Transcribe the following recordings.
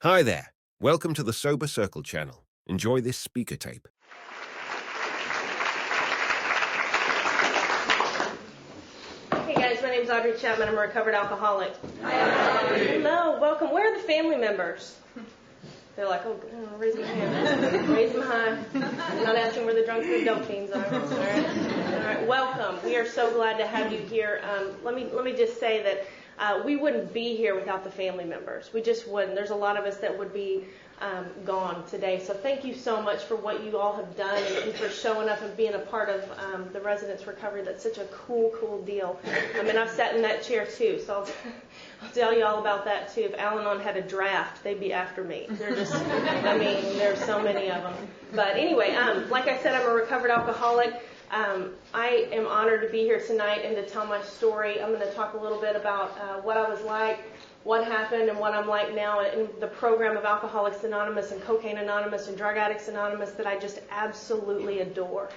Hi there. Welcome to the SoberCircle channel. Enjoy this speaker tape. Hey guys, my name's Audrey Chapman. I'm a recovered alcoholic. Hi, Audrey. Hello, welcome. Where are the family members? They're like, oh, raise my hand. Raise them high. I'm not asking where the drunks and the dope fiends are. All right, welcome. We are so glad to have you here. Let me just say that we wouldn't be here without the family members. We just wouldn't. There's a lot of us that would be gone today. So thank you so much for what you all have done and for showing up and being a part of the residents' recovery. That's such a cool deal. And I've sat in that chair too, so I'll tell you all about that too. If Al-Anon had a draft, they'd be after me. They're just, there's so many of them. But anyway, like I said, I'm a recovered alcoholic. I am honored to be here tonight and to tell my story. I'm going to talk a little bit about what I was like, what happened, and what I'm like now in the program of Alcoholics Anonymous and Cocaine Anonymous and Drug Addicts Anonymous that I just absolutely adore.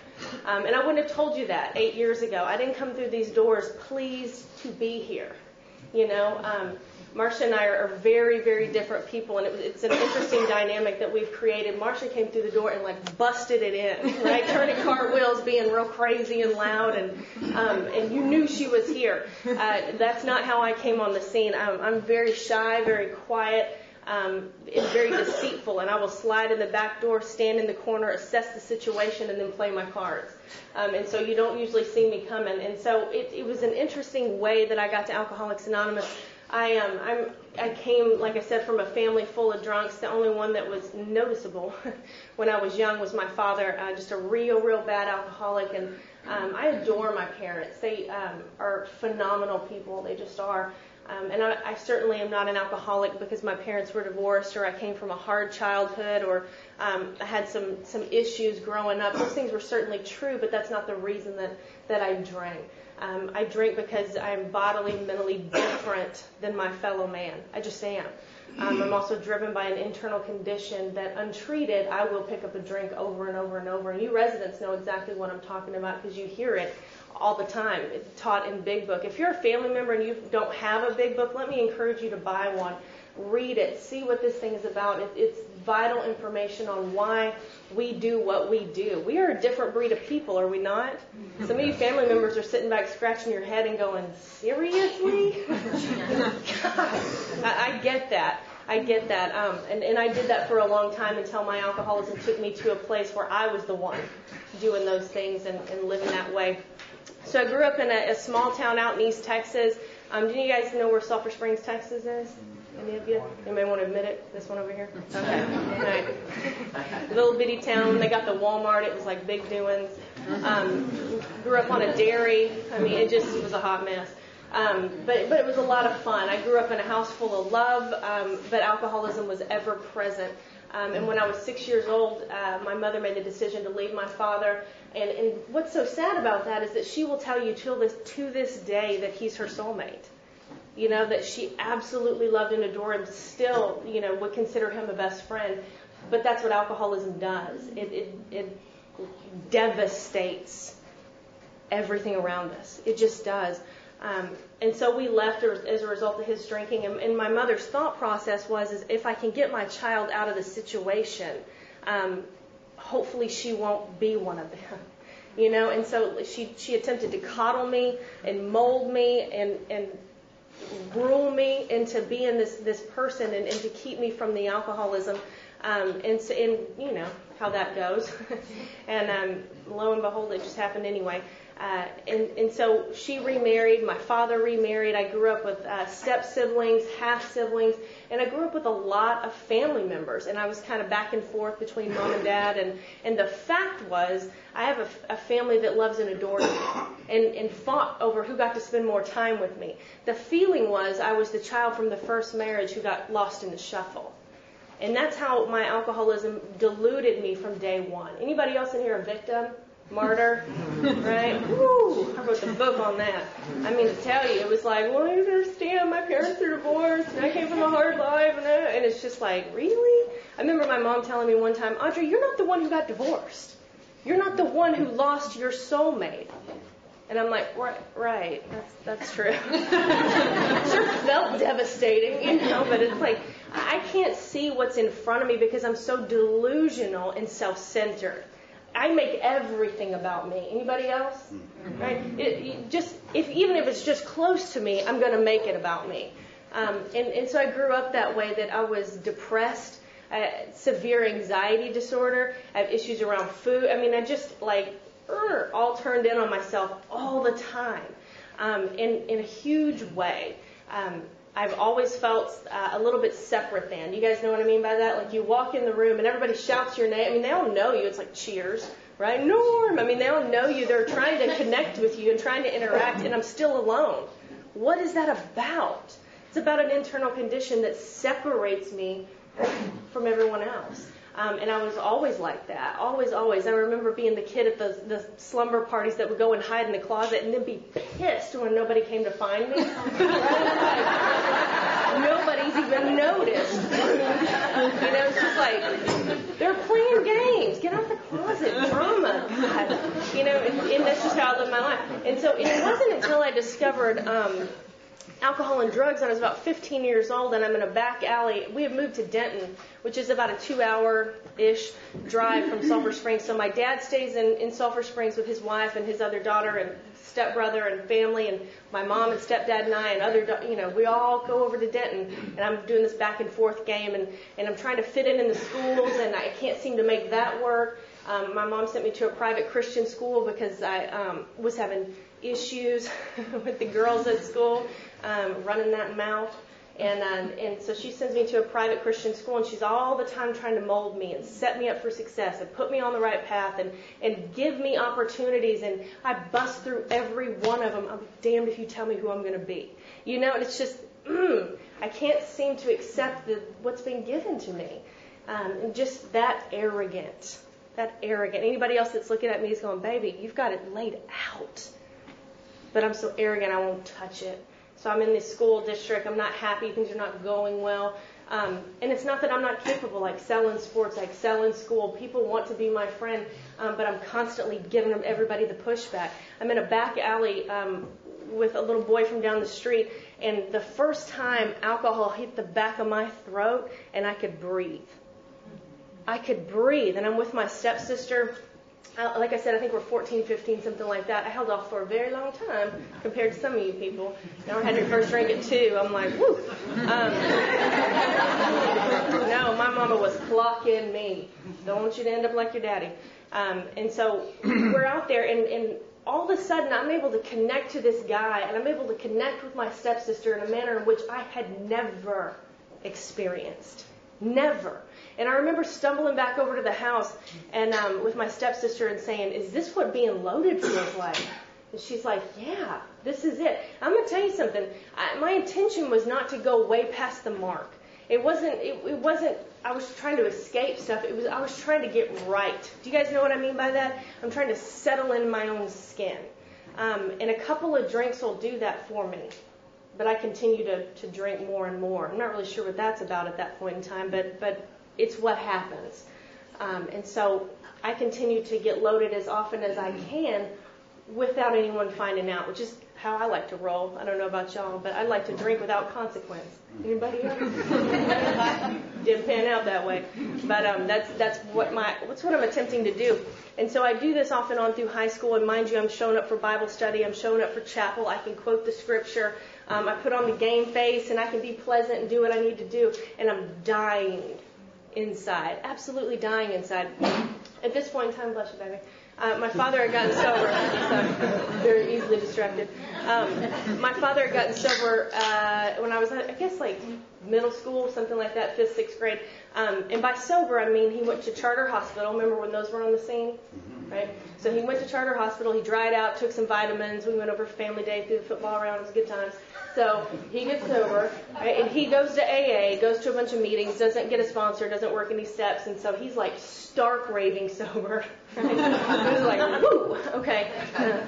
And I wouldn't have told you that 8 years ago. I didn't come through these doors pleased to be here. You know, Marcia and I are very different people, and it's an interesting dynamic that we've created. Marcia came through the door and like busted it in, right? Turning cartwheels, being real crazy and loud, and you knew she was here. That's not how I came on the scene. I'm very shy, very quiet, and very deceitful, and I will slide in the back door, stand in the corner, assess the situation, and then play my cards. And so you don't usually see me coming. And so it was an interesting way that I got to Alcoholics Anonymous. I came, like I said, from a family full of drunks. The only one that was noticeable when I was young was my father, just a real bad alcoholic. And I adore my parents. They are phenomenal people. They just are. And I certainly am not an alcoholic because my parents were divorced or I came from a hard childhood or I had some issues growing up. Those things were certainly true, but that's not the reason that I drank. I drink because I'm bodily, mentally different than my fellow man. I just am. I'm also driven by an internal condition that untreated, I will pick up a drink over and over and over. And you residents know exactly what I'm talking about because you hear it all the time. It's taught in Big Book. If you're a family member and you don't have a Big Book, let me encourage you to buy one. Read it. See what this thing is about. It's vital information on why we do what we do. We are a different breed of people, are we not? Some of you family members are sitting back scratching your head and going, seriously? God, I get that. And I did that for a long time until my alcoholism took me to a place where I was the one doing those things and living that way. So I grew up in a small town out in East Texas. Do you guys know where Sulphur Springs, Texas is? Any of you? Anybody want to admit it? This one over here? Okay. All right. Little bitty town. They got the Walmart. It was like big doings. Grew up on a dairy. It just was a hot mess. But it was a lot of fun. I grew up in a house full of love, but alcoholism was ever present. And when I was 6 years old, my mother made the decision to leave my father. And what's so sad about that is that she will tell you to this day that he's her soulmate. You know, that she absolutely loved and adored him, still, would consider him a best friend. But that's what alcoholism does. It devastates everything around us. It just does. And so we left as a result of his drinking. And my mother's thought process is if I can get my child out of the situation, hopefully she won't be one of them. And so she attempted to coddle me and mold me and rule me into being this person and to keep me from the alcoholism. And you know how that goes. And lo and behold, it just happened anyway. And so she remarried, my father remarried. I grew up with step-siblings, half-siblings, and I grew up with a lot of family members. And I was kind of back and forth between mom and dad. And the fact was, I have a family that loves and adores me and fought over who got to spend more time with me. The feeling was I was the child from the first marriage who got lost in the shuffle. And that's how my alcoholism deluded me from day one. Anybody else in here a victim? Martyr? Right? Woo! I wrote the book on that. To tell you, it was like, well, you understand, my parents are divorced, and I came from a hard life, and it's just like, really? I remember my mom telling me one time, Audrey, you're not the one who got divorced. You're not the one who lost your soulmate. And I'm like, right, that's true. It sure felt devastating, but it's like, I can't see what's in front of me because I'm so delusional and self-centered. I make everything about me. Anybody else? Right? Even if it's just close to me, I'm going to make it about me. And so I grew up that way, that I was depressed, severe anxiety disorder. I have issues around food. I mean, I just all turned in on myself all the time, in a huge way. I've always felt a little bit separate than. You guys know what I mean by that? Like you walk in the room and everybody shouts your name. I mean, they all know you. It's like cheers, right? Norm. I mean, they all know you. They're trying to connect with you and trying to interact, and I'm still alone. What is that about? It's about an internal condition that separates me from everyone else. And I was always like that. Always, always. I remember being the kid at the slumber parties that would go and hide in the closet and then be pissed when nobody came to find me. Nobody's even noticed. It's just like, they're playing games. Get out the closet. Drama. God. And that's just how I lived my life. And so it wasn't until I discovered alcohol and drugs when I was about 15 years old, and I'm in a back alley. We have moved to Denton, which is about a 2-hour-ish drive from Sulphur Springs. So my dad stays in Sulphur Springs with his wife and his other daughter and stepbrother and family, and my mom and stepdad and I and other, we all go over to Denton, and I'm doing this back and forth game, and I'm trying to fit in the schools, and I can't seem to make that work. My mom sent me to a private Christian school because I was having issues with the girls at school, running that mouth. And so she sends me to a private Christian school, and she's all the time trying to mold me and set me up for success and put me on the right path and give me opportunities. And I bust through every one of them. I'm damned if you tell me who I'm going to be. And it's just, I can't seem to accept what's been given to me. And just that arrogant. Anybody else that's looking at me is going, baby, you've got it laid out. But I'm so arrogant, I won't touch it. So I'm in this school district. I'm not happy. Things are not going well. And it's not that I'm not capable. I excel in sports. I excel in school. People want to be my friend. But I'm constantly giving everybody the pushback. I'm in a back alley with a little boy from down the street. And the first time alcohol hit the back of my throat, and I could breathe. And I'm with my stepsister. Like I said, I think we're 14, 15, something like that. I held off for a very long time compared to some of you people. Now I had your first drink at 2. I'm like, woo. No, my mama was clocking me. Don't want you to end up like your daddy. And so we're out there, and all of a sudden I'm able to connect to this guy, and I'm able to connect with my stepsister in a manner in which I had never experienced. Never. And I remember stumbling back over to the house and with my stepsister and saying, is this what being loaded feels like? And she's like, yeah, this is it. I'm going to tell you something. My intention was not to go way past the mark. It wasn't, I was trying to escape stuff. I was trying to get right. Do you guys know what I mean by that? I'm trying to settle in my own skin. And a couple of drinks will do that for me. But I continue to drink more and more. I'm not really sure what that's about at that point in time, but it's what happens. And so I continue to get loaded as often as I can without anyone finding out, which is how I like to roll. I don't know about y'all, but I like to drink without consequence. Anybody else? Didn't pan out that way. But that's what I'm attempting to do. And so I do this off and on through high school. And mind you, I'm showing up for Bible study. I'm showing up for chapel. I can quote the scripture. I put on the game face, and I can be pleasant and do what I need to do. And I'm dying inside, absolutely dying inside. At this point in time, bless you, baby. My father had gotten sober. So very easily distracted. My father had gotten sober when I was, I guess, like middle school, something like that, 5th, 6th grade. And by sober, I mean he went to Charter Hospital. Remember when those were on the scene? Right? So he went to Charter Hospital. He dried out, took some vitamins. We went over family day, threw the football around. It was good times. So he gets sober, right? And he goes to AA, goes to a bunch of meetings, doesn't get a sponsor, doesn't work any steps, and so he's like stark raving sober. Right? He's like, whoo, okay,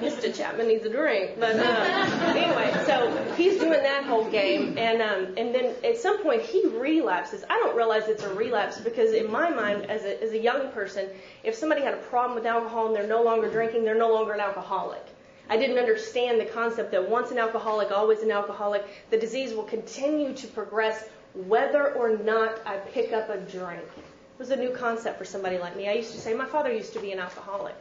Mr. Chapman needs a drink. But anyway, so he's doing that whole game, and then at some point he relapses. I don't realize it's a relapse because in my mind, as a young person, if somebody had a problem with alcohol and they're no longer drinking, they're no longer an alcoholic. I didn't understand the concept that once an alcoholic, always an alcoholic. The disease will continue to progress whether or not I pick up a drink. It was a new concept for somebody like me. I used to say, my father used to be an alcoholic.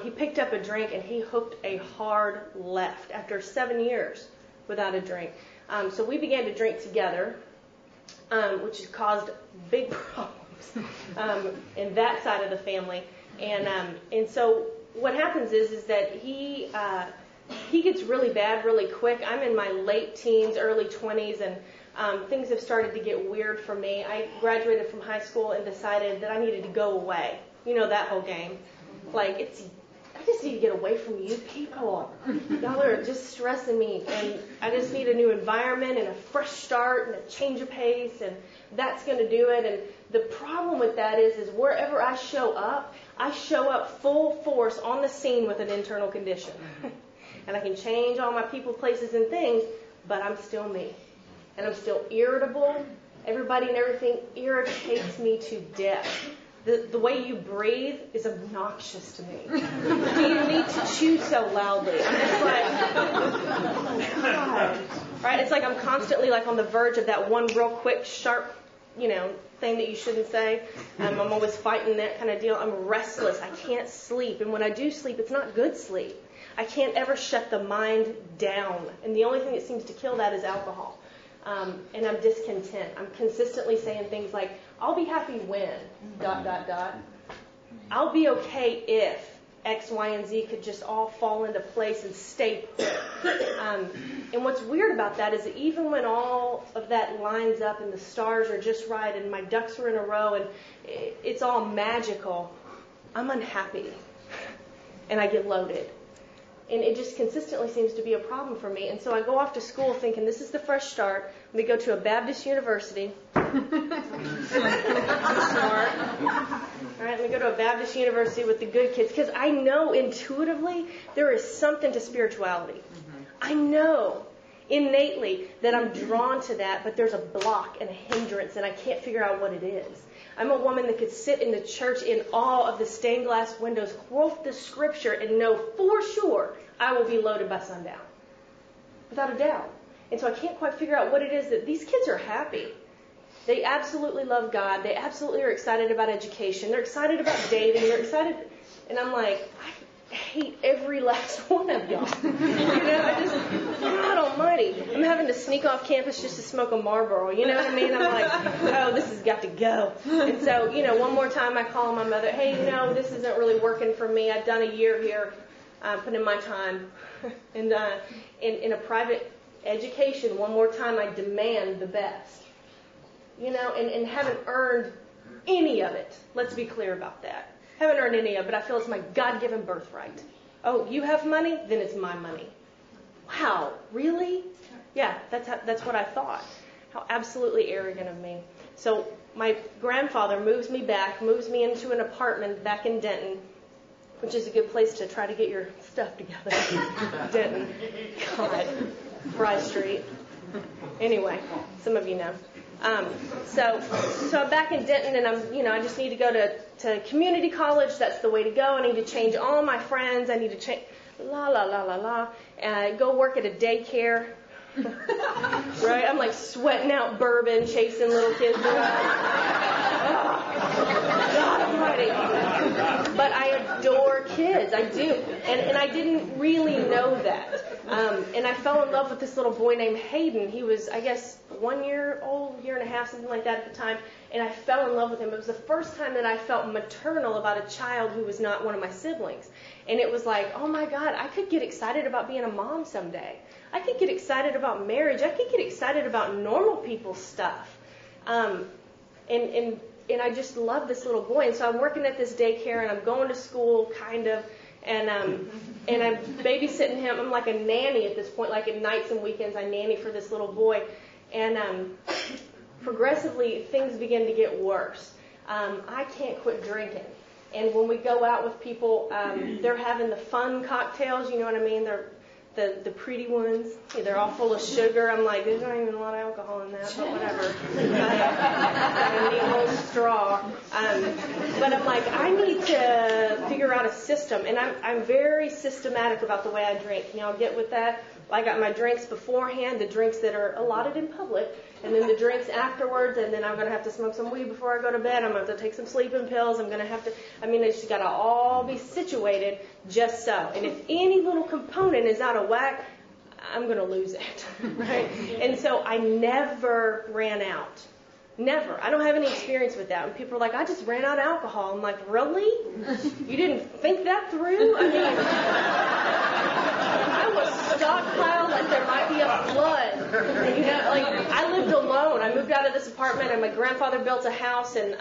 He picked up a drink and he hooked a hard left after 7 years without a drink. So we began to drink together, which caused big problems in that side of the family. And so what happens is that he gets really bad really quick. I'm in my late teens, early 20s, and things have started to get weird for me. I graduated from high school and decided that I needed to go away. You know that whole game. Like, I just need to get away from you people. Y'all are just stressing me, and I just need a new environment and a fresh start and a change of pace, and that's going to do it. And the problem with that is wherever I show up full force on the scene with an internal condition. And I can change all my people, places, and things, but I'm still me. And I'm still irritable. Everybody and everything irritates me to death. The way you breathe is obnoxious to me. Do you need to chew so loudly? I'm just like, oh God. Right? It's like I'm constantly like on the verge of that one real quick, sharp, thing that you shouldn't say. I'm always fighting that kind of deal. I'm restless. I can't sleep. And when I do sleep, it's not good sleep. I can't ever shut the mind down. And the only thing that seems to kill that is alcohol. And I'm discontent. I'm consistently saying things like, I'll be happy when, ... I'll be okay if X, Y, and Z could just all fall into place and stay put. And what's weird about that is that even when all of that lines up and the stars are just right and my ducks are in a row and it's all magical, I'm unhappy. And I get loaded. And it just consistently seems to be a problem for me. And so I go off to school thinking, this is the fresh start. Let me go to a Baptist university. I'm smart. All right, let me go to a Baptist university with the good kids. Because I know intuitively there is something to spirituality. I know innately that I'm drawn to that, but there's a block and a hindrance, and I can't figure out what it is. I'm a woman that could sit in the church in awe of the stained glass windows, quote the scripture, and know for sure I will be loaded by sundown. Without a doubt. And so I can't quite figure out what it is that these kids are happy. They absolutely love God. They absolutely are excited about education. They're excited about dating. They're excited. And I'm like, I hate every last one of y'all. God almighty. I'm having to sneak off campus just to smoke a Marlboro. You know what I mean? I'm like, oh, this has got to go. And so, one more time I call my mother, hey, this isn't really working for me. I've done a year here, put in my time. And in a private education, one more time I demand the best. And haven't earned any of it. Let's be clear about that. Haven't earned any of it, but I feel it's my God-given birthright. Oh, you have money? Then it's my money. Wow, really? Yeah, that's what I thought. How absolutely arrogant of me. So my grandfather moves me into an apartment back in Denton, which is a good place to try to get your stuff together. Denton. God. Fry Street. Anyway, some of you know. So I'm back in Denton, and I just need to go to community college. That's the way to go. I need to change all my friends. I need to change, and go work at a daycare. Right? I'm like sweating out bourbon, chasing little kids around. God almighty. But I adore kids. I do. And I didn't really know that. And I fell in love with this little boy named Hayden. He was, I guess, 1 year old, year and a half, something like that at the time. And I fell in love with him. It was the first time that I felt maternal about a child who was not one of my siblings. And it was like, oh my God, I could get excited about being a mom someday. I could get excited about marriage. I could get excited about normal people's stuff. And I just love this little boy. And so I'm working at this daycare, and I'm going to school, kind of. And I'm babysitting him. I'm like a nanny at this point. Like at nights and weekends, I nanny for this little boy. And progressively, things begin to get worse. I can't quit drinking. And when we go out with people, they're having the fun cocktails. You know what I mean? They're the pretty ones. They're all full of sugar. I'm like, there's not even a lot of alcohol in that, but whatever. I need a little straw. But I'm like, I need to figure out a system. And I'm very systematic about the way I drink. I'll get with that. I got my drinks beforehand, the drinks that are allotted in public, and then the drinks afterwards, and then I'm going to have to smoke some weed before I go to bed. I'm going to have to take some sleeping pills. I'm going to have to, it's got to all be situated just so. And if any little component is out of whack, I'm going to lose it, right? And so I never ran out. Never. I don't have any experience with that. And people are like, I just ran out of alcohol. I'm like, really? You didn't think that through? I was stockpiled like there might be a flood. I lived alone. I moved out of this apartment, and my grandfather built a house, and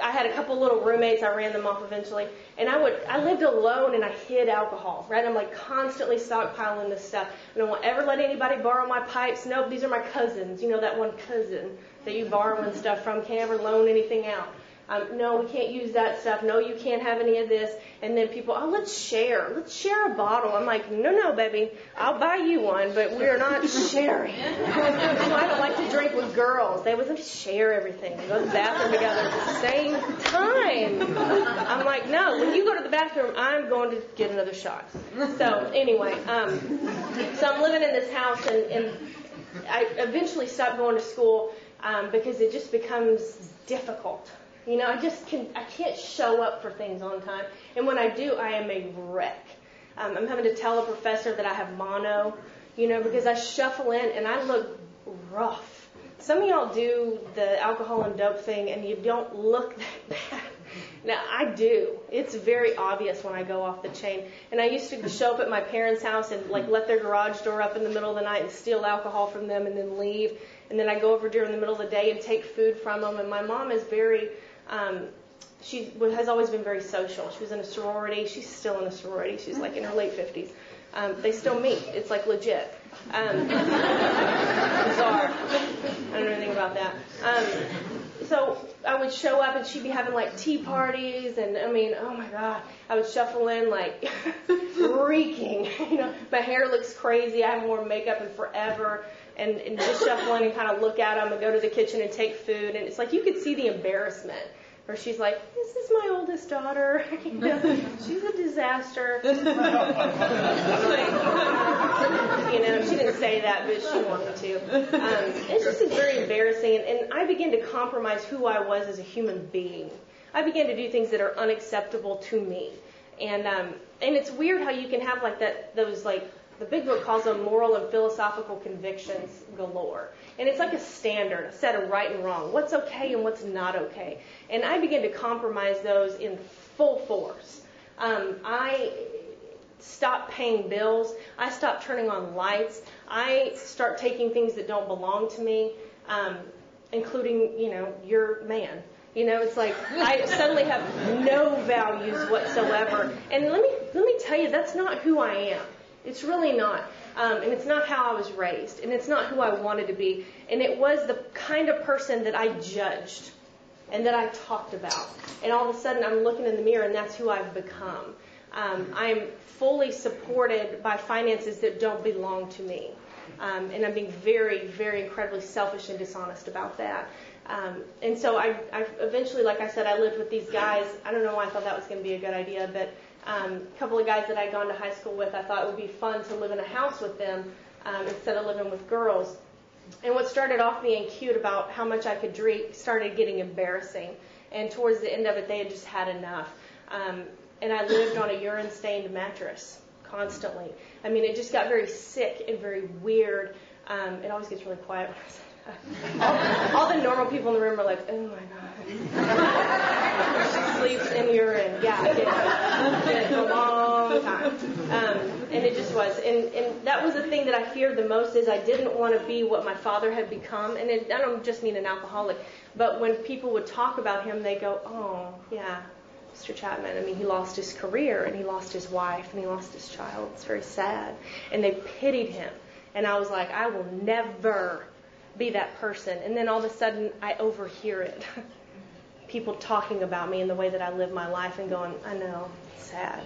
I had a couple little roommates. I ran them off eventually. And I lived alone, and I hid alcohol, right? I'm like constantly stockpiling this stuff. I don't want to ever let anybody borrow my pipes. Nope, these are my cousins. You know, that one cousin that you borrowing stuff from. Can't ever loan anything out. No, we can't use that stuff. No, you can't have any of this. And then people, let's share. Let's share a bottle. I'm like, no, baby. I'll buy you one, but we're not sharing. So I don't like to drink with girls. They would share everything. They go to the bathroom together at the same time. I'm like, no, when you go to the bathroom, I'm going to get another shot. So anyway, so I'm living in this house, and I eventually stopped going to school because it just becomes difficult. I can't show up for things on time. And when I do, I am a wreck. I'm having to tell a professor that I have mono, because I shuffle in and I look rough. Some of y'all do the alcohol and dope thing and you don't look that bad. Now, I do. It's very obvious when I go off the chain. And I used to show up at my parents' house and let their garage door up in the middle of the night and steal alcohol from them and then leave. And then I go over during the middle of the day and take food from them. And my mom is very... she has always been very social. She was in a sorority. She's still in a sorority. She's in her late 50s. They still meet. It's legit. Bizarre. I don't know anything about that. So I would show up and she'd be having tea parties and oh my God, I would shuffle in reeking. My hair looks crazy. I haven't worn makeup in forever. And just shuffle in and kind of look at them and go to the kitchen and take food. And it's you could see the embarrassment. Where she's like, this is my oldest daughter. She's a disaster. She didn't say that, but she wanted to. It's just very embarrassing. And I began to compromise who I was as a human being. I began to do things that are unacceptable to me. And it's weird how you can have those the big book calls them moral and philosophical convictions galore. And it's like a standard, a set of right and wrong. What's okay and what's not okay. And I began to compromise those in full force. I stopped paying bills. I stopped turning on lights. I start taking things that don't belong to me, including, your man. It's I suddenly have no values whatsoever. And let me tell you, that's not who I am. It's really not. And it's not how I was raised. And it's not who I wanted to be. And it was the kind of person that I judged and that I talked about. And all of a sudden I'm looking in the mirror and that's who I've become. I'm fully supported by finances that don't belong to me. And I'm being very, very incredibly selfish and dishonest about that. And so I eventually, like I said, I lived with these guys. I don't know why I thought that was going to be a good idea, but a couple of guys that I'd gone to high school with, I thought it would be fun to live in a house with them instead of living with girls. And what started off being cute about how much I could drink started getting embarrassing. And towards the end of it, they had just had enough. And I lived on a urine-stained mattress constantly. It just got very sick and very weird. It always gets really quiet when I say that. All the normal people in the room are like, oh my God. She sleeps in urine. Yeah, I did it for a long time. And it just was. And that was the thing that I feared the most is I didn't want to be what my father had become. And I don't just mean an alcoholic. But when people would talk about him, they go, oh, yeah, Mr. Chapman. He lost his career and he lost his wife and he lost his child. It's very sad. And they pitied him. And I was like, I will never be that person. And then all of a sudden I overhear it. People talking about me and the way that I live my life and going, I know, it's sad.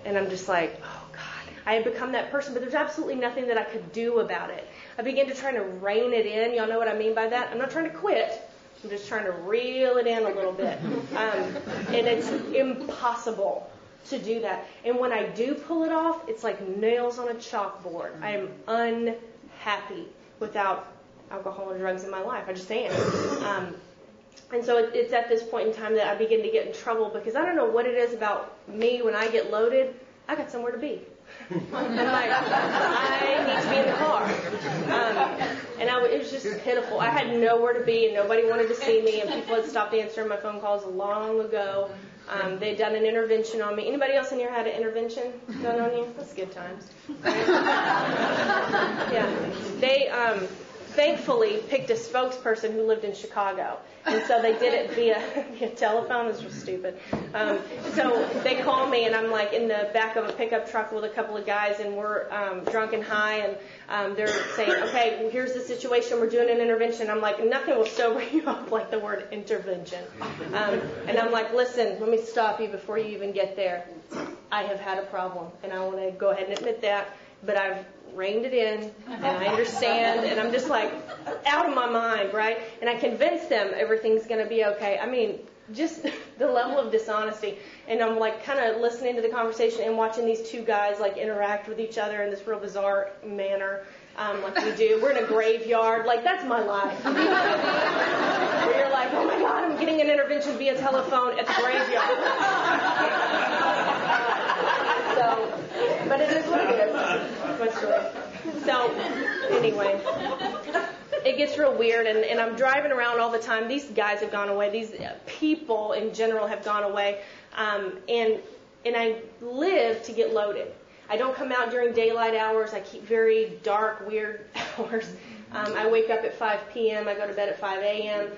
And I'm just like, oh God, I had become that person, but there's absolutely nothing that I could do about it. I began to try to rein it in. Y'all know what I mean by that? I'm not trying to quit. I'm just trying to reel it in a little bit. And it's impossible to do that. And when I do pull it off, it's like nails on a chalkboard. I am unhappy without alcohol and drugs in my life. I just am. And so it's at this point in time that I begin to get in trouble because I don't know what it is about me when I get loaded. I got somewhere to be. I'm like, I need to be in the car. It was just pitiful. I had nowhere to be and nobody wanted to see me, and people had stopped answering my phone calls long ago. They'd done an intervention on me. Anybody else in here had an intervention done on you? That's good times. Right? Yeah. They thankfully picked a spokesperson who lived in Chicago. And so they did it via telephone. This was stupid. So they call me, and I'm like in the back of a pickup truck with a couple of guys, and we're drunk and high, and they're saying, okay, well, here's the situation. We're doing an intervention. I'm like, nothing will sober you up like the word intervention. And I'm like, listen, let me stop you before you even get there. I have had a problem, and I want to go ahead and admit that, but I've reined it in, and I understand, and I'm just like out of my mind, right? And I convince them everything's going to be okay. I mean, just the level of dishonesty. And I'm like kind of listening to the conversation and watching these two guys like interact with each other in this real bizarre manner, like we do. We're in a graveyard. Like, that's my life. You know what I mean? Where you're like, oh my God, I'm getting an intervention via telephone at the graveyard. But it is what it is. My story. So, anyway, it gets real weird, and I'm driving around all the time. These guys have gone away. These people in general have gone away, and I live to get loaded. I don't come out during daylight hours. I keep very dark, weird hours. I wake up at 5 p.m. I go to bed at 5 a.m.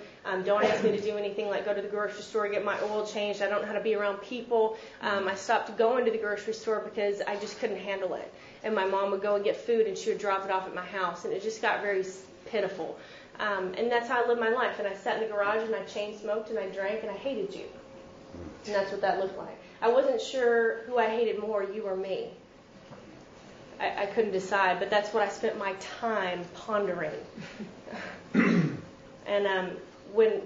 Don't ask me to do anything like go to the grocery store, get my oil changed. I don't know how to be around people. I stopped going to the grocery store because I just couldn't handle it. And my mom would go and get food, and she would drop it off at my house. And it just got very pitiful. And that's how I lived my life. And I sat in the garage, and I chain smoked, and I drank, and I hated you. And that's what that looked like. I wasn't sure who I hated more, you or me. I couldn't decide, but that's what I spent my time pondering. And when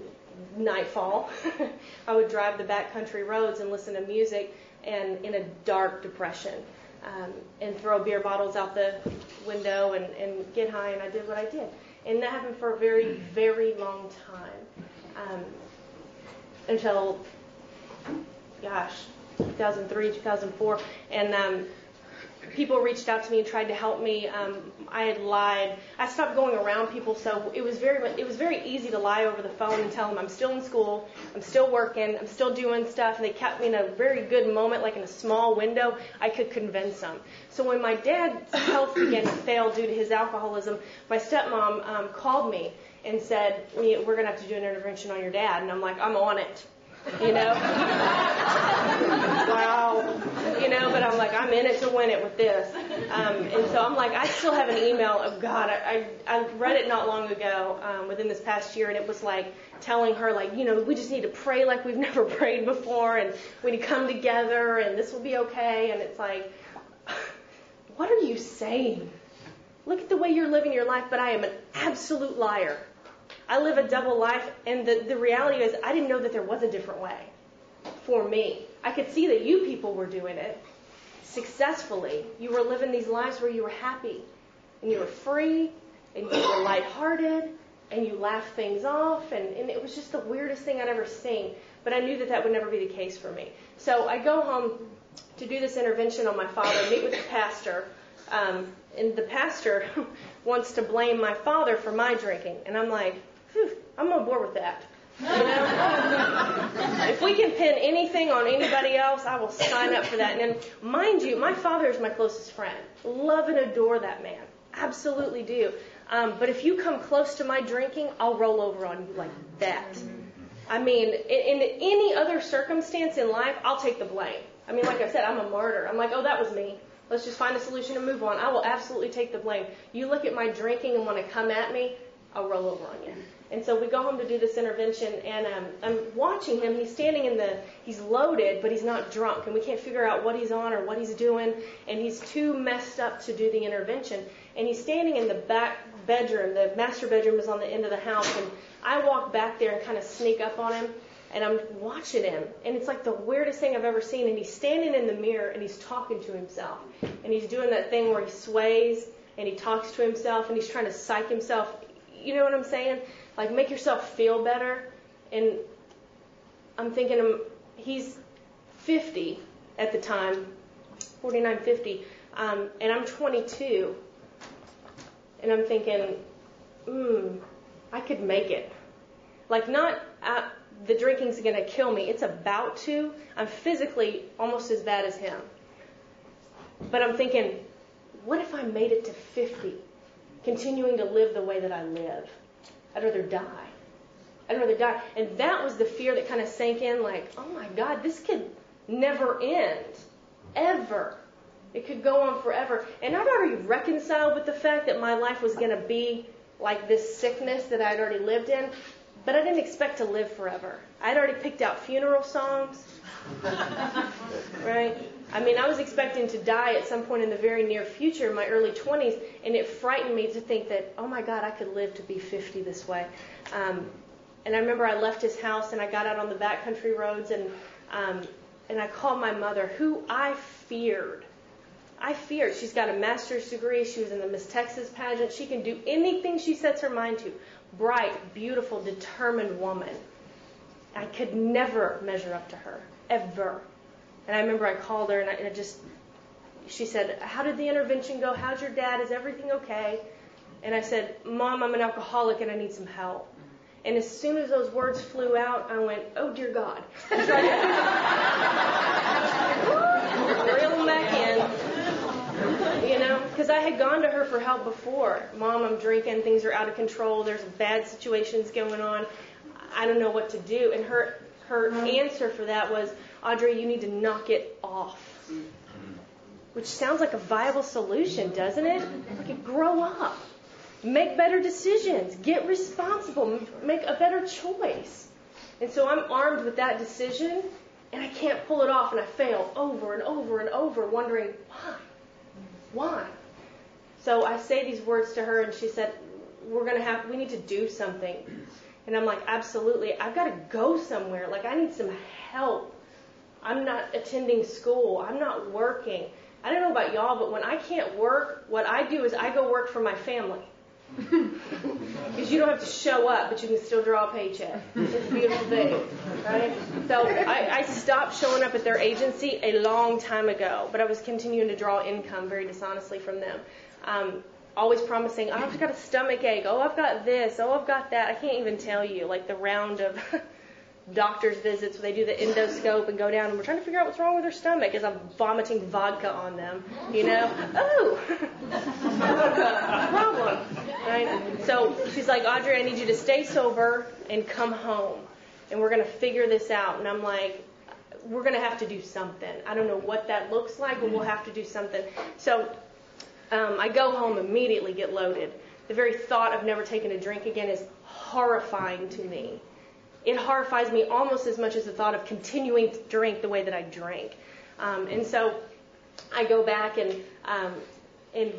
nightfall, I would drive the backcountry roads and listen to music and in a dark depression, and throw beer bottles out the window and get high, and I did what I did. And that happened for a very, very long time, until, 2003, 2004, and people reached out to me and tried to help me. I had lied. I stopped going around people, so it was very easy to lie over the phone and tell them I'm still in school, I'm still working, I'm still doing stuff. And they kept me in a very good moment, like in a small window. I could convince them. So when my dad's health began to fail due to his alcoholism, my stepmom called me and said, we're going to have to do an intervention on your dad. And I'm like, I'm on it. You know? Wow. You know, but I'm like, I'm in it to win it with this. And so I'm like, I still have an email of God. I read it not long ago, within this past year, and it was like telling her, like, you know, we just need to pray like we've never prayed before, and we need to come together, and this will be okay. And it's like, what are you saying? Look at the way you're living your life, but I am an absolute liar. I live a double life, and the reality is I didn't know that there was a different way for me. I could see that you people were doing it successfully. You were living these lives where you were happy, and you were free, and you were lighthearted, and you laughed things off, and it was just the weirdest thing I'd ever seen. But I knew that that would never be the case for me. So I go home to do this intervention on my father, meet with the pastor, and the pastor wants to blame my father for my drinking. And I'm like, I'm on board with that. You know? If we can pin anything on anybody else, I will sign up for that. And then, mind you, my father is my closest friend. Love and adore that man. Absolutely do. But if you come close to my drinking, I'll roll over on you like that. I mean, in any other circumstance in life, I'll take the blame. I mean, like I said, I'm a martyr. I'm like, oh, that was me. Let's just find a solution and move on. I will absolutely take the blame. You look at my drinking and want to come at me, I'll roll over on you. And so we go home to do this intervention, and I'm watching him. He's standing he's loaded, but he's not drunk, and we can't figure out what he's on or what he's doing, and he's too messed up to do the intervention. And he's standing in the back bedroom. The master bedroom is on the end of the house, and I walk back there and kind of sneak up on him, and I'm watching him, and it's like the weirdest thing I've ever seen. And he's standing in the mirror, and he's talking to himself, and he's doing that thing where he sways, and he talks to himself, and he's trying to psych himself. You know what I'm saying? Like, make yourself feel better. And I'm thinking he's 50 at the time, 49, 50, and I'm 22. And I'm thinking, I could make it. Like, not the drinking's going to kill me. It's about to. I'm physically almost as bad as him. But I'm thinking, what if I made it to 50, continuing to live the way that I live? I'd rather die. I'd rather die. And that was the fear that kind of sank in, like, oh my God, this could never end. Ever. It could go on forever. And I'd already reconciled with the fact that my life was going to be like this sickness that I'd already lived in. But I didn't expect to live forever. I'd already picked out funeral songs. Right? I mean, I was expecting to die at some point in the very near future, in my early 20s, and it frightened me to think that, oh my God, I could live to be 50 this way. And I remember I left his house and I got out on the backcountry roads and I called my mother, who I feared. She's got a master's degree. She was in the Miss Texas pageant. She can do anything she sets her mind to. Bright, beautiful, determined woman. I could never measure up to her, ever. And I remember I called her and she said, how did the intervention go? How's your dad? Is everything okay? And I said, Mom, I'm an alcoholic and I need some help. And as soon as those words flew out, I went, oh, dear God. And so I reel them back in, you know, because I had gone to her for help before. Mom, I'm drinking. Things are out of control. There's bad situations going on. I don't know what to do. And her answer for that was, Audrey, you need to knock it off. Which sounds like a viable solution, doesn't it? Like, grow up. Make better decisions. Get responsible. Make a better choice. And so I'm armed with that decision, and I can't pull it off, and I fail over and over and over, wondering, why? So I say these words to her, and she said, we need to do something. And I'm like, absolutely. I've got to go somewhere. Like, I need some help. I'm not attending school. I'm not working. I don't know about y'all, but when I can't work, what I do is I go work for my family. Because you don't have to show up, but you can still draw a paycheck. It's a beautiful thing, right? So I stopped showing up at their agency a long time ago, but I was continuing to draw income very dishonestly from them. Always promising, oh, I've got a stomach ache. Oh, I've got this. Oh, I've got that. I can't even tell you, like the round of doctor's visits where they do the endoscope and go down and we're trying to figure out what's wrong with their stomach as I'm vomiting vodka on them, you know? Oh, problem, right? So she's like, Audrey, I need you to stay sober and come home, and we're going to figure this out. And I'm like, we're going to have to do something. I don't know what that looks like, but we'll have to do something. So I go home, immediately get loaded. The very thought of never taking a drink again is horrifying to me. It horrifies me almost as much as the thought of continuing to drink the way that I drank. And so I go back and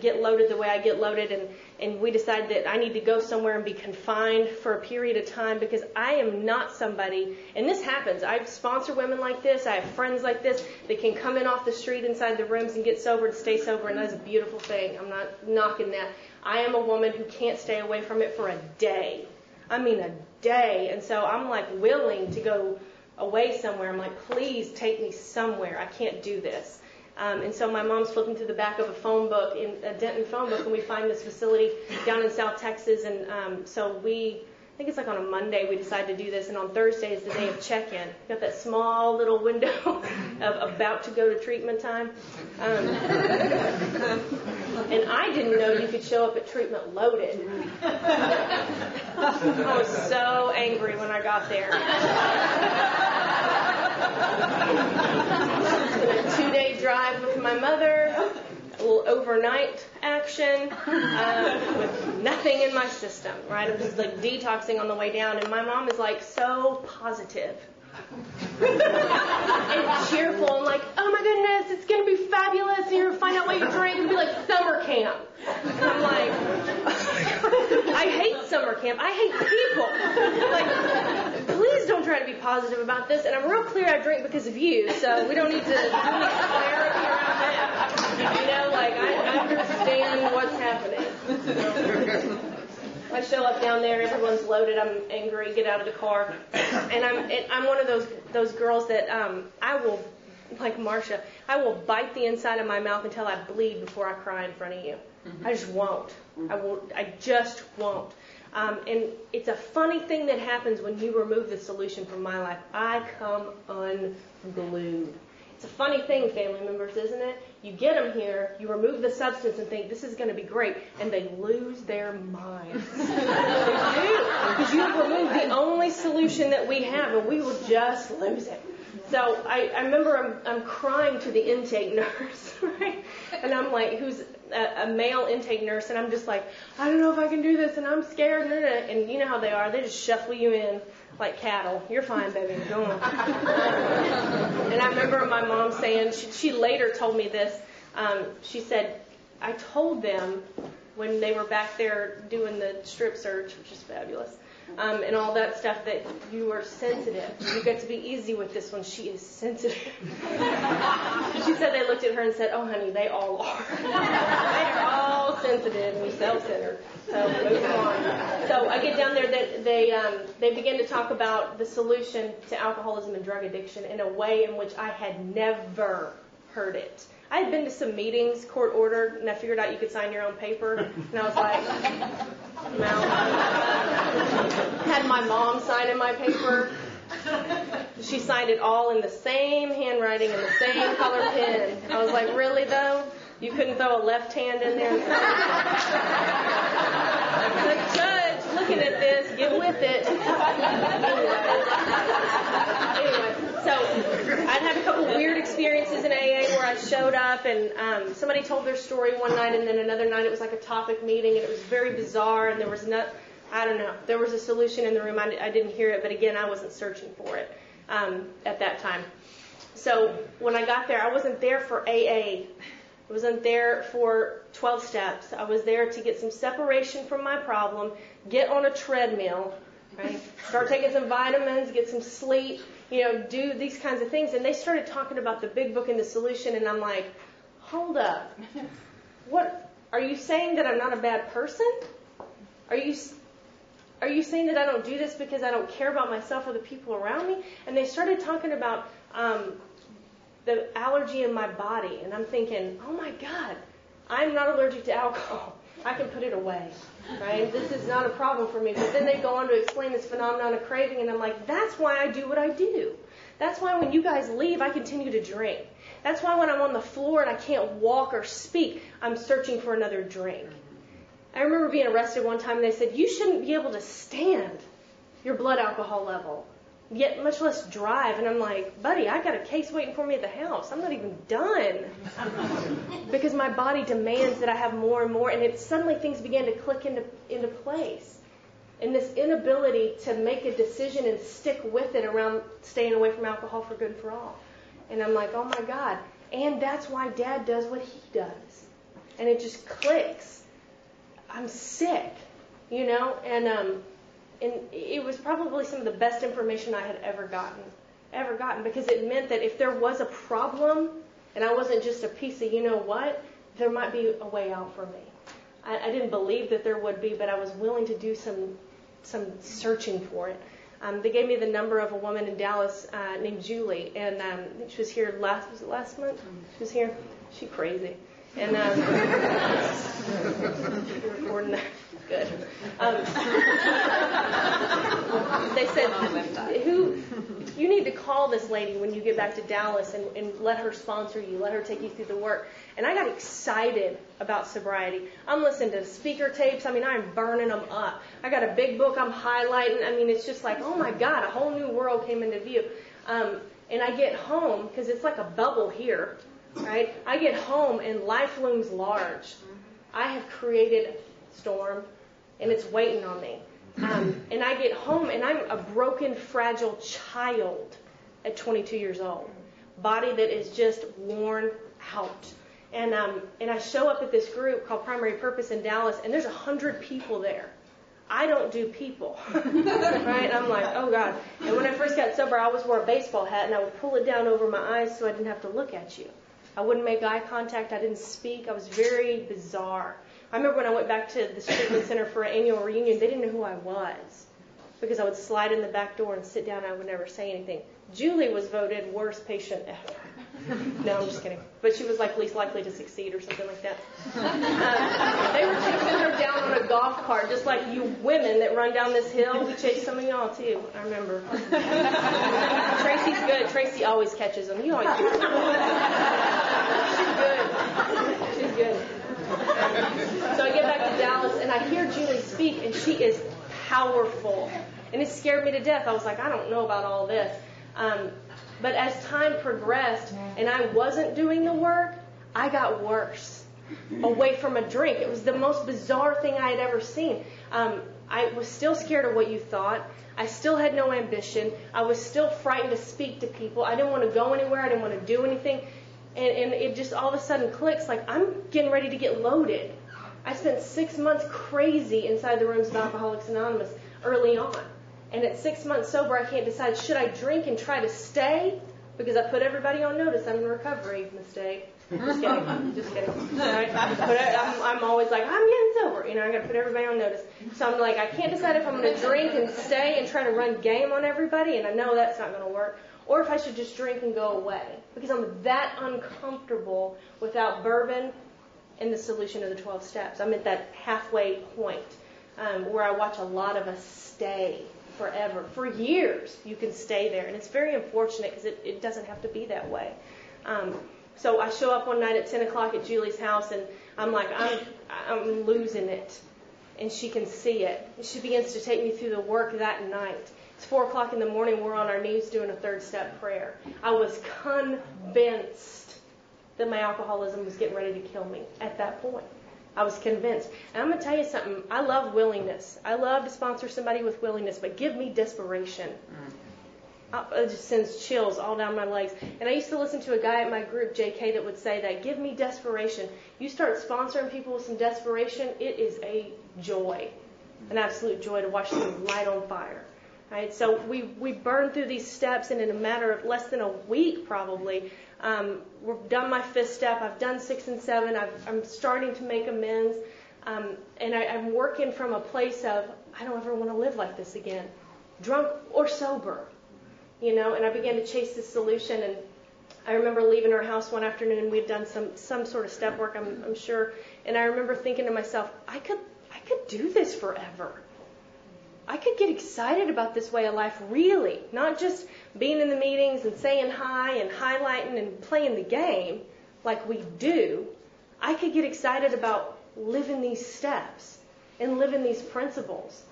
get loaded the way I get loaded, and we decide that I need to go somewhere and be confined for a period of time because I am not somebody, and this happens. I sponsor women like this. I have friends like this that can come in off the street inside the rooms and get sober and stay sober, and that's a beautiful thing. I'm not knocking that. I am a woman who can't stay away from it for a day. I mean a day. And so I'm like willing to go away somewhere. I'm like, please take me somewhere. I can't do this. And so my mom's flipping through the back of a phone book, a Denton phone book, and we find this facility down in South Texas. And so I think it's like on a Monday we decide to do this, and on Thursday is the day of check-in. Got that small little window of about to go to treatment time. And I didn't know you could show up at treatment loaded. I was so angry when I got there. It's been a 2-day drive with my mother, a little overnight action with nothing in my system, right? I'm just like detoxing on the way down, and my mom is like so positive and cheerful. I'm like, oh my goodness, it's going to be fabulous. You're going to find out what you drink. It'll be like summer camp. And I'm like, I hate summer camp. I hate people. Like, please don't try to be positive about this. And I'm real clear I drink because of you, so we don't need to clarity around that. Like I understand what's happening. I show up down there, everyone's loaded, I'm angry, get out of the car, and I'm one of those girls that I will, like Marsha, I will bite the inside of my mouth until I bleed before I cry in front of you. I just won't. I just won't. And it's a funny thing that happens when you remove the solution from my life. I come unglued. It's a funny thing, family members, isn't it? You get them here, you remove the substance and think, this is going to be great, and they lose their minds. They do, because you have removed the only solution that we have, and we will just lose it. So I remember I'm crying to the intake nurse, right? And I'm like, who's a male intake nurse, and I'm just like, I don't know if I can do this, and I'm scared. And you know how they are. They just shuffle you in like cattle. You're fine, baby. Go on. And I remember my mom saying, she later told me this. She said, I told them when they were back there doing the strip search, which is fabulous, and all that stuff, that you are sensitive. You get to be easy with this one. She is sensitive. She said they looked at her and said, oh, honey, they all are. They are all sensitive and self-centered. So moving on. So I get down there, that they begin to talk about the solution to alcoholism and drug addiction in a way in which I had never heard it. I had been to some meetings, court ordered, and I figured out you could sign your own paper. And I was like, no. Had my mom sign in my paper. She signed it all in the same handwriting and the same color pen. I was like, really, though? You couldn't throw a left hand in there? Like, Judge, looking at this, get with it. Anyway, so I'd had a couple weird experiences in AA where I showed up and somebody told their story one night, and then another night it was like a topic meeting, and it was very bizarre, and there was I don't know, there was a solution in the room. I didn't hear it, but again, I wasn't searching for it at that time. So when I got there, I wasn't there for AA. I wasn't there for 12 steps. I was there to get some separation from my problem, get on a treadmill, right? Start taking some vitamins, get some sleep, do these kinds of things. And they started talking about the big book and the solution, and I'm like, hold up. What? Are you saying that I'm not a bad person? Are you saying that I don't do this because I don't care about myself or the people around me? And they started talking about the allergy in my body, and I'm thinking, oh my God, I'm not allergic to alcohol. I can put it away, right? This is not a problem for me. But then they go on to explain this phenomenon of craving, and I'm like, that's why I do what I do. That's why when you guys leave, I continue to drink. That's why when I'm on the floor and I can't walk or speak, I'm searching for another drink. I remember being arrested one time, and they said, you shouldn't be able to stand your blood alcohol level, yet much less drive. And I'm like, buddy, I got a case waiting for me at the house. I'm not even done. Because my body demands that I have more and more. And suddenly things began to click into place. And this inability to make a decision and stick with it around staying away from alcohol for good and for all. And I'm like, oh my God. And that's why Dad does what he does. And it just clicks. I'm sick, and it was probably some of the best information I had ever gotten, because it meant that if there was a problem and I wasn't just a piece of there might be a way out for me. I didn't believe that there would be, but I was willing to do some searching for it. They gave me the number of a woman in Dallas named Julie, and she was here last month? She was here. She's crazy. And you're recording that. Good. They said, you need to call this lady when you get back to Dallas and let her sponsor you, let her take you through the work. And I got excited about sobriety. I'm listening to speaker tapes. I'm burning them up. I got a big book I'm highlighting. It's just like, oh my God, a whole new world came into view. And I get home, because it's like a bubble here, right? I get home and life looms large. I have created a storm, and it's waiting on me. And I get home, and I'm a broken, fragile child at 22 years old. Body that is just worn out. And I show up at this group called Primary Purpose in Dallas, and there's 100 people there. I don't do people, right? I'm like, oh God. And when I first got sober, I always wore a baseball hat, and I would pull it down over my eyes so I didn't have to look at you. I wouldn't make eye contact. I didn't speak. I was very bizarre. I remember when I went back to the treatment center for an annual reunion, they didn't know who I was because I would slide in the back door and sit down and I would never say anything. Julie was voted worst patient ever. No, I'm just kidding. But she was like least likely to succeed or something like that. They were chasing her down on a golf cart, just like you women that run down this hill. We chase some of y'all too. I remember. Tracy's good. Tracy always catches them. You always do. She's good. So I get back to Dallas and I hear Julie speak and she is powerful. And it scared me to death. I was like, I don't know about all this. But as time progressed and I wasn't doing the work, I got worse. Away from a drink. It was the most bizarre thing I had ever seen. I was still scared of what you thought. I still had no ambition. I was still frightened to speak to people. I didn't want to go anywhere. I didn't want to do anything. And it just all of a sudden clicks, like I'm getting ready to get loaded. I spent 6 months crazy inside the rooms of Alcoholics Anonymous early on. And at 6 months sober, I can't decide, should I drink and try to stay? Because I put everybody on notice. I'm in recovery. Mistake. Just kidding. Just kidding. Right? I'm always like, I'm getting sober. You know, I got to put everybody on notice. So I'm like, I can't decide if I'm going to drink and stay and try to run game on everybody. And I know that's not going to work. Or if I should just drink and go away. Because I'm that uncomfortable without bourbon and the solution of the 12 steps. I'm at that halfway point where I watch a lot of us stay forever. For years, you can stay there. And it's very unfortunate because it doesn't have to be that way. So I show up one night at 10 o'clock at Julie's house, and I'm like, I'm losing it. And she can see it. And she begins to take me through the work that night. It's 4 o'clock in the morning. We're on our knees doing a third step prayer. I was convinced that my alcoholism was getting ready to kill me at that point. I was convinced. And I'm going to tell you something. I love willingness. I love to sponsor somebody with willingness, but give me desperation. It just sends chills all down my legs. And I used to listen to a guy at my group, JK, that would say that, give me desperation. You start sponsoring people with some desperation, it is a joy, an absolute joy to watch them light on fire. Right? So we burn through these steps, and in a matter of less than a week probably, we've done my 5th step. I've done 6 and 7. I'm starting to make amends. And I'm working from a place of, I don't ever want to live like this again, drunk or sober. You know, and I began to chase this solution. And I remember leaving our house one afternoon. We'd done some sort of step work, I'm sure. And I remember thinking to myself, I could do this forever. I could get excited about this way of life, really. Not just being in the meetings and saying hi and highlighting and playing the game like we do. I could get excited about living these steps and living these principles.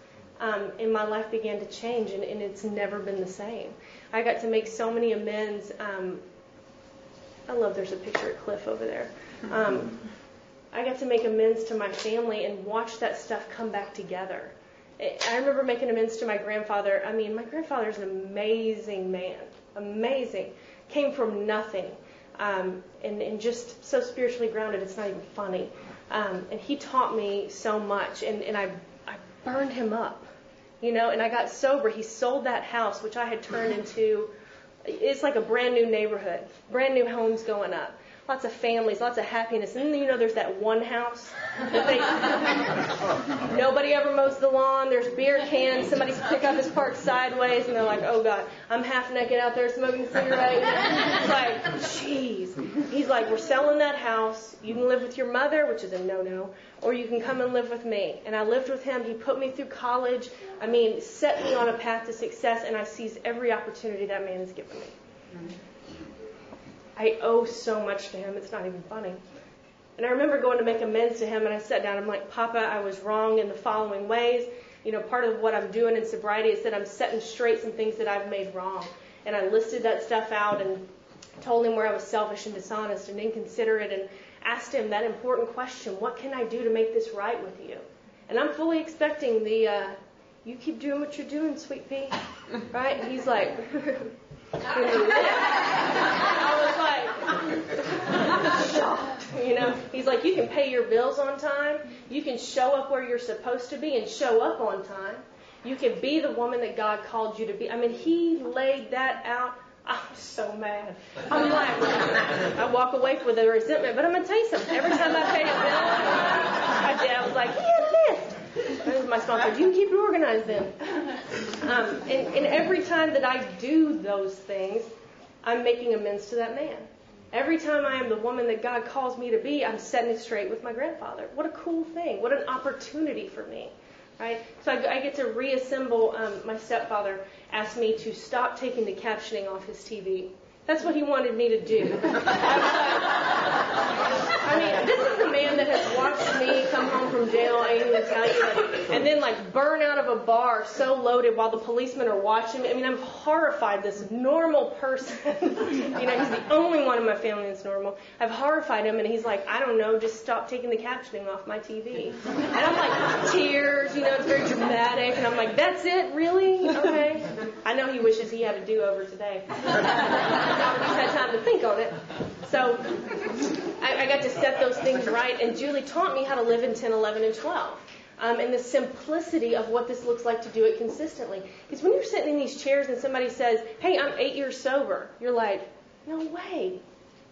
And my life began to change, and it's never been the same. I got to make so many amends. I love there's a picture of Cliff over there. I got to make amends to my family and watch that stuff come back together. I remember making amends to my grandfather. I mean, my grandfather's an amazing man. Amazing. Came from nothing. And just so spiritually grounded, it's not even funny. And he taught me so much. And I burned him up. You know, and I got sober. He sold that house, which I had turned into, it's like a brand new neighborhood. Brand new homes going up. Lots of families, lots of happiness. And then, you know, there's that one house that nobody ever mows the lawn. There's beer cans. Somebody's pickup is parked sideways. And they're like, oh, God, I'm half naked out there smoking a cigarette. It's like, jeez. He's like, we're selling that house. You can live with your mother, which is a no-no, or you can come and live with me. And I lived with him. He put me through college. I mean, set me on a path to success. And I seize every opportunity that man has given me. I owe so much to him, it's not even funny. And I remember going to make amends to him, and I sat down, I'm like, Papa, I was wrong in the following ways. You know, part of what I'm doing in sobriety is that I'm setting straight some things that I've made wrong. And I listed that stuff out and told him where I was selfish and dishonest and inconsiderate, and asked him that important question, what can I do to make this right with you? And I'm fully expecting you keep doing what you're doing, sweet pea. Right? And he's like... I was like, shocked, you know. He's like, you can pay your bills on time. You can show up where you're supposed to be and show up on time. You can be the woman that God called you to be. I mean, he laid that out. I was so mad. I'm like, I walk away with a resentment. But I'm going to tell you something. Every time I pay a bill, my dad was like, yes. My sponsor, you can keep it organized then. And every time that I do those things, I'm making amends to that man. Every time I am the woman that God calls me to be, I'm setting it straight with my grandfather. What a cool thing. What an opportunity for me. Right? So I get to reassemble. My stepfather asked me to stop taking the captioning off his TV. That's what he wanted me to do. I mean, this is the man that has watched me come home from jail, I ain't even tell you, and then like burn out of a bar so loaded while the policemen are watching me. I mean, I'm horrified this normal person. He's the only one in my family that's normal. I've horrified him, and he's like, I don't know, just stop taking the captioning off my TV. And I'm like, tears, it's very dramatic, and I'm like, that's it, really? Okay. I know he wishes he had a do-over today. He's had time to think on it. So I got to set those things right, and Julie taught me how to live in 10, 11, and 12. And the simplicity of what this looks like to do it consistently. Because when you're sitting in these chairs and somebody says, hey, I'm 8 years sober, you're like, no way.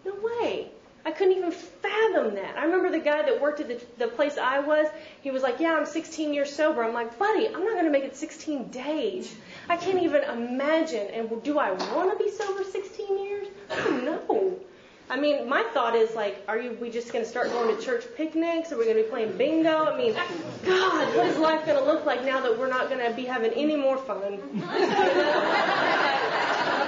No way. I couldn't even fathom that. I remember the guy that worked at the place I was, he was like, yeah, I'm 16 years sober. I'm like, buddy, I'm not going to make it 16 days. I can't even imagine. And do I want to be sober 16 years? I don't know. I mean, my thought is like, we just going to start going to church picnics? Are we going to be playing bingo? I mean, God, what is life going to look like now that we're not going to be having any more fun?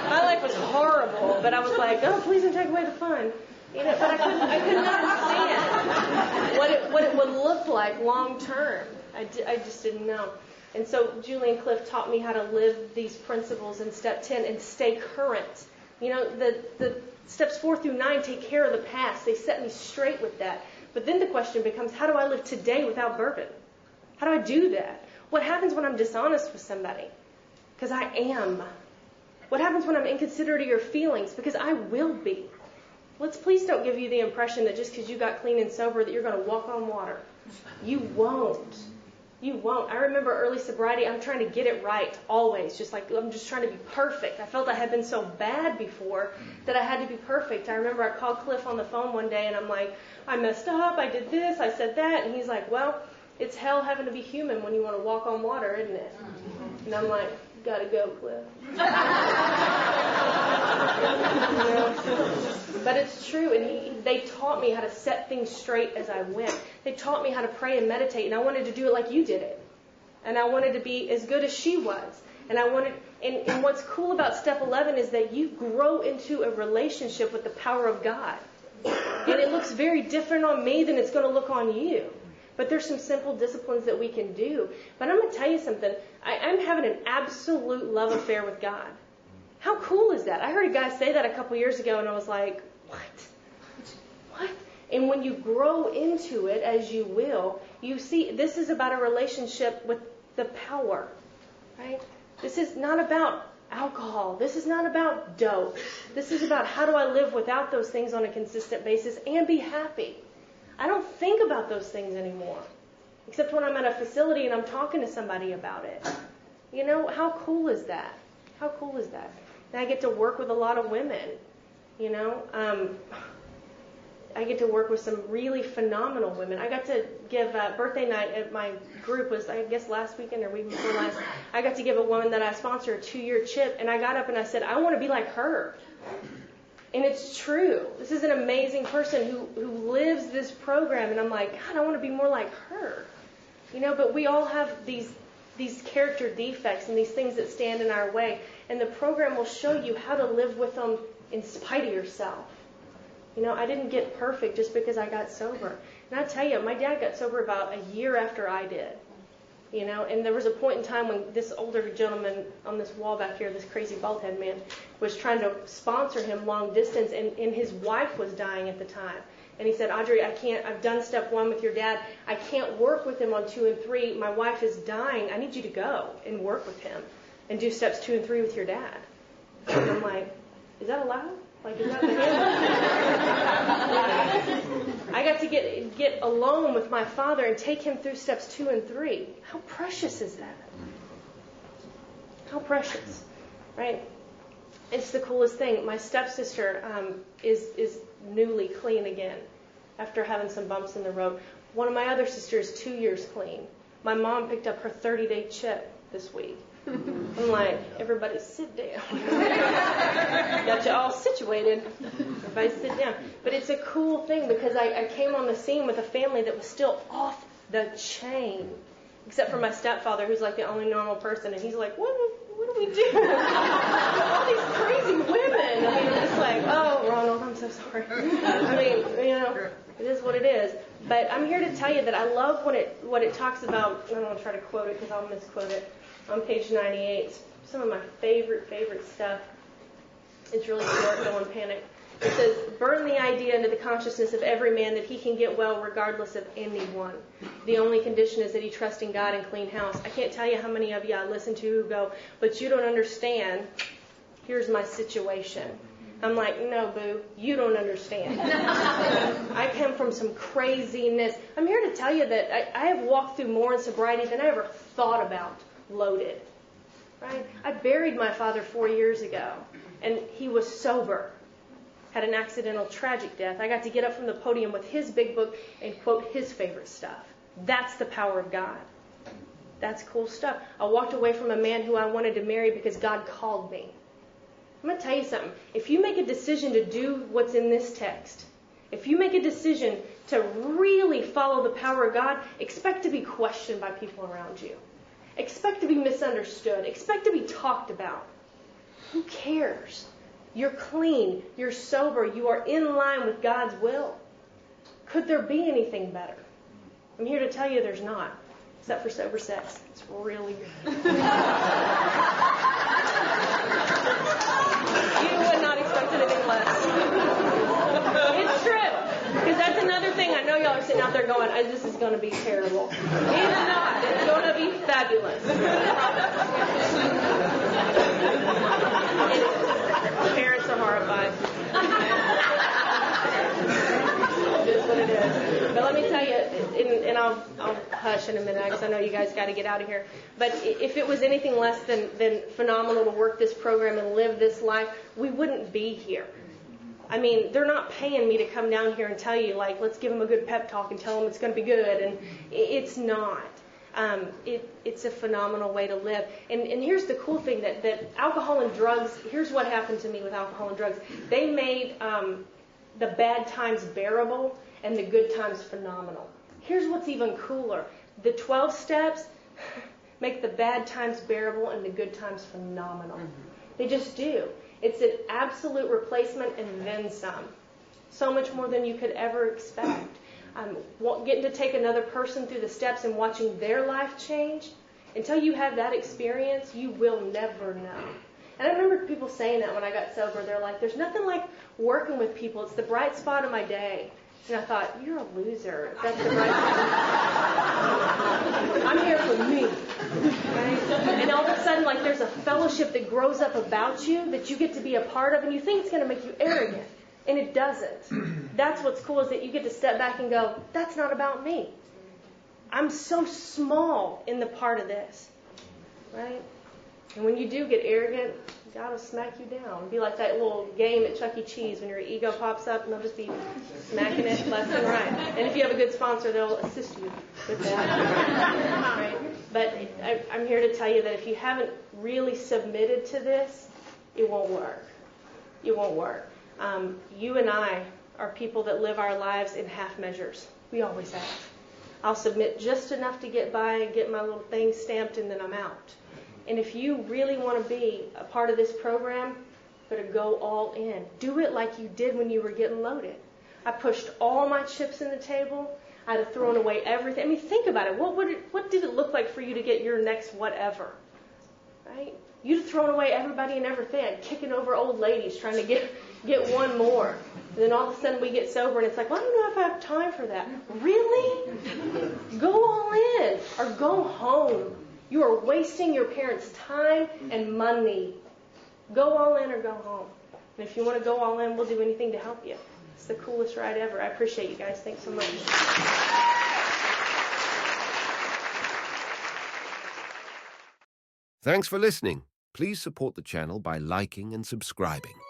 My life was horrible, but I was like, oh, please don't take away the fun. But I couldn't understand what it would look like long term. I just didn't know. And so Julie and Cliff taught me how to live these principles in step 10 and stay current. The steps 4 through 9 take care of the past. They set me straight with that. But then the question becomes, how do I live today without bourbon? How do I do that? What happens when I'm dishonest with somebody? Because I am. What happens when I'm inconsiderate of your feelings? Because I will be. Let's please don't give you the impression that just because you got clean and sober that you're going to walk on water. You won't. You won't. I remember early sobriety, I'm trying to get it right always. I'm just trying to be perfect. I felt I had been so bad before that I had to be perfect. I remember I called Cliff on the phone one day and I'm like, I messed up, I did this, I said that. And he's like, well, it's hell having to be human when you want to walk on water, isn't it? And I'm like, gotta go, Cliff. But it's true, and they taught me how to set things straight as I went. They taught me how to pray and meditate, and I wanted to do it like you did it. And I wanted to be as good as she was. And what's cool about step 11 is that you grow into a relationship with the power of God. And it looks very different on me than it's going to look on you. But there's some simple disciplines that we can do. But I'm going to tell you something. I'm having an absolute love affair with God. How cool is that? I heard a guy say that a couple years ago, and I was like, what? And when you grow into it, as you will, you see this is about a relationship with the power, right? This is not about alcohol. This is not about dope. This is about how do I live without those things on a consistent basis and be happy. I don't think about those things anymore, except when I'm at a facility and I'm talking to somebody about it. How cool is that? How cool is that? And I get to work with a lot of women, I get to work with some really phenomenal women. I got to give birthday night at my group was, I guess, last weekend or week before last. I got to give a woman that I sponsor a 2-year chip, and I got up and I said, I want to be like her. And it's true. This is an amazing person who lives this program, and I'm like, God, I want to be more like her. But we all have these character defects and these things that stand in our way, and the program will show you how to live with them in spite of yourself. I didn't get perfect just because I got sober. And I tell you, my dad got sober about a year after I did. And there was a point in time when this older gentleman on this wall back here, this crazy bald-head man, was trying to sponsor him long distance, and his wife was dying at the time. And he said, Audrey, I've done step 1 with your dad. I can't work with him on 2 and 3. My wife is dying. I need you to go and work with him and do steps 2 and 3 with your dad. And I'm like, is that allowed? Is that the I got to get alone with my father and take him through steps 2 and 3. How precious is that? How precious, right? It's the coolest thing. My stepsister is newly clean again after having some bumps in the road. One of my other sisters is 2 years clean. My mom picked up her 30-day chip this week. I'm like, everybody sit down. Got you all situated. Everybody sit down. But it's a cool thing because I came on the scene with a family that was still off the chain. Except for my stepfather, who's like the only normal person. And he's like, what do we do? All these crazy women. I mean, I'm just like, oh, Ronald, I'm so sorry. I mean, it is what it is. But I'm here to tell you that I love what it talks about. I don't want to try to quote it because I'll misquote it. On page 98, it's some of my favorite stuff. It's really short, don't panic. It says, burn the idea into the consciousness of every man that he can get well regardless of anyone. The only condition is that he trusts in God and clean house. I can't tell you how many of you I listen to who go, but you don't understand. Here's my situation. I'm like, no, boo, you don't understand. I come from some craziness. I'm here to tell you that I have walked through more in sobriety than I ever thought about. Loaded, right? I buried my father 4 years ago, and he was sober. Had an accidental, tragic death. I got to get up from the podium with his big book and quote his favorite stuff. That's the power of God. That's cool stuff. I walked away from a man who I wanted to marry because God called me. I'm going to tell you something. If you make a decision to do what's in this text, if you make a decision to really follow the power of God, expect to be questioned by people around you. Expect to be misunderstood. Expect to be talked about. Who cares? You're clean. You're sober. You are in line with God's will. Could there be anything better? I'm here to tell you there's not. Except for sober sex. It's really good. You would not expect anything less. It's true. Because that's another thing. I know y'all are sitting out there going, this is going to be terrible. It's not. It's going to be fabulous. Parents are horrified. It is what it is. But let me tell you, and I'll hush in a minute because I know you guys got to get out of here. But if it was anything less than phenomenal to work this program and live this life, we wouldn't be here. I mean, they're not paying me to come down here and tell you, like, let's give them a good pep talk and tell them it's going to be good. And it's not. It's a phenomenal way to live. And here's the cool thing, that alcohol and drugs, here's what happened to me with alcohol and drugs. They made the bad times bearable and the good times phenomenal. Here's what's even cooler. The 12 steps make the bad times bearable and the good times phenomenal. They just do. It's an absolute replacement and then some. So much more than you could ever expect. Getting to take another person through the steps and watching their life change, until you have that experience, you will never know. And I remember people saying that when I got sober. They're like, there's nothing like working with people. It's the bright spot of my day. And I thought, you're a loser. That's the bright spot. I'm here for me. Right? And all of a sudden, like, there's a fellowship that grows up about you that you get to be a part of, and you think it's going to make you arrogant. And it doesn't. That's what's cool, is that you get to step back and go, that's not about me. I'm so small in the part of this. Right? And when you do get arrogant, God will smack you down. It'll be like that little game at Chuck E. Cheese when your ego pops up and they'll just be smacking it left and right. And if you have a good sponsor, they'll assist you with that. Right? But I'm here to tell you that if you haven't really submitted to this, it won't work. It won't work. You and I are people that live our lives in half measures. We always have. I'll submit just enough to get by and get my little thing stamped, and then I'm out. And if you really want to be a part of this program, you better go all in. Do it like you did when you were getting loaded. I pushed all my chips in the table. I'd have thrown away everything. I mean, think about it. What did it look like for you to get your next whatever? Right? You'd have thrown away everybody and everything, kicking over old ladies, trying to get one more. And then all of a sudden we get sober, and it's like, well, I don't know if I have time for that. Really? Go all in or go home. You are wasting your parents' time and money. Go all in or go home. And if you want to go all in, we'll do anything to help you. It's the coolest ride ever. I appreciate you guys. Thanks so much. Thanks for listening. Please support the channel by liking and subscribing.